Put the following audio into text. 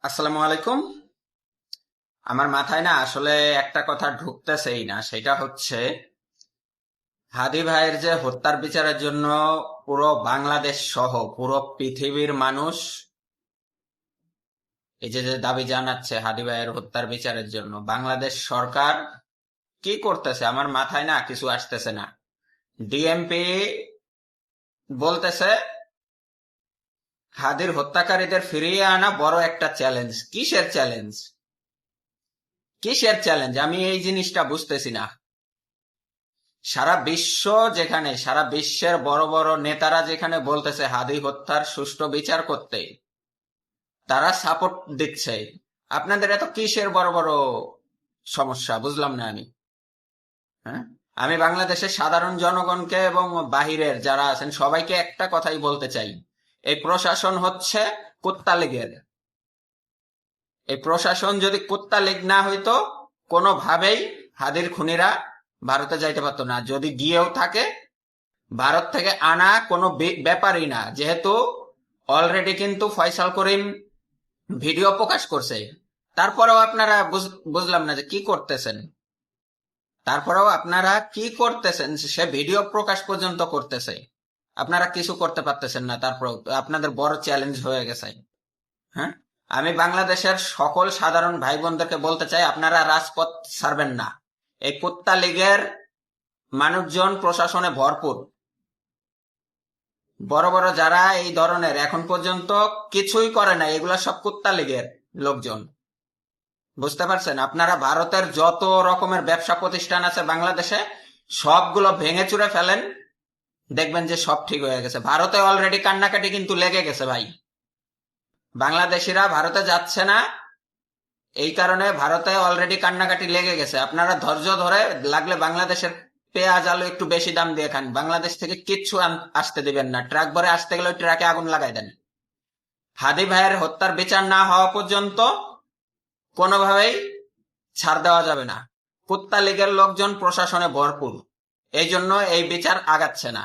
আসসালামু আলাইকুম। আমার মাথায় না আসলে একটা কথা ঢুকতেছেই না, সেটা হচ্ছে হাদি ভাইয়ের যে হত্যার বিচারের জন্য পুরো বাংলাদেশ সহ পুরো পৃথিবীর মানুষ এই যে যে দাবি জানাচ্ছে হাদি ভাইয়ের হত্যার বিচারের জন্য, বাংলাদেশ সরকার কি করতেছে আমার মাথায় না কিছু আসতেছে না। ডিএমপি বলতেছে হাদির হত্যাকারীদের ফিরিয়ে আনা বড় একটা চ্যালেঞ্জ। কিসের চ্যালেঞ্জ? কিসের চ্যালেঞ্জ আমি এই জিনিসটা বুঝতেছি না। সারা বিশ্ব, যেখানে সারা বিশ্বের বড় বড় নেতারা যেখানে বলতেছে হাদি হত্যার সুষ্ঠু বিচার করতে, তারা সাপোর্ট দিচ্ছে, আপনাদের এত কিসের বড় বড় সমস্যা বুঝলাম না আমি। হ্যাঁ, আমি বাংলাদেশের সাধারণ জনগণকে এবং বাহিরের যারা আছেন সবাইকে একটা কথাই বলতে চাই, এই প্রশাসন হচ্ছে কুত্তা লীগের। এই প্রশাসন যদি কুত্তা লীগ না হইতো কোনোভাবেই হাদির খুনিরা ভারতে যাইতে পারতো না। যদি গিয়েও থাকে ভারত থেকে আনা কোনো ব্যাপারই না, যেহেতু অলরেডি কিন্তু ফয়সাল করিম ভিডিও প্রকাশ করছে। তারপরেও আপনারা বুঝলাম না যে কি করতেছেন। তারপরেও আপনারা কি করতেছেন, সে ভিডিও প্রকাশ পর্যন্ত করতেছে, আপনারা কিছু করতে পারতেছেন না। তারপরেও আপনাদের বড় চ্যালেঞ্জ হয়ে গেছে। হ্যাঁ, আমি বাংলাদেশের সকল সাধারণ ভাই বোনদেরকে বলতে চাই, আপনারা রাজপথ ছাড়বেন না। এই কুত্তা লীগের মানুষজন প্রশাসনে ভরপুর। বড় বড় যারা এই ধরনের এখন পর্যন্ত কিছুই করে না, এগুলা সব কুত্তা লীগের লোকজন। বুঝতে পারছেন? আপনারা ভারতের যত রকমের ব্যবসা প্রতিষ্ঠান আছে বাংলাদেশে সবগুলো ভেঙে চুরে ফেলেন, দেখবেন যে সব ঠিক হয়ে গেছে। ভারতে অলরেডি কান্নাকাটি কিন্তু লেগে গেছে ভাই। বাংলাদেশিরা ভারতে যাচ্ছে না, এই কারণে ভারতে অলরেডি কান্নাকাটি লেগে গেছে। আপনারা ধৈর্য ধরে লাগলে বাংলাদেশের পেঁয়াজ আলু একটু বেশি দাম দিয়ে খান, বাংলাদেশ থেকে কিচ্ছু আসতে দিবেন না। ট্রাক ভরে আসতে গেলে ওই ট্রাকে আগুন লাগাই দেন। হাদি ভাইয়ের হত্যার বিচার না হওয়া পর্যন্ত কোনোভাবেই ছাড় দেওয়া যাবে না। কুত্তা লীগের লোকজন প্রশাসনে ভরপুর, এই জন্য এই বিচার আগাচ্ছে না।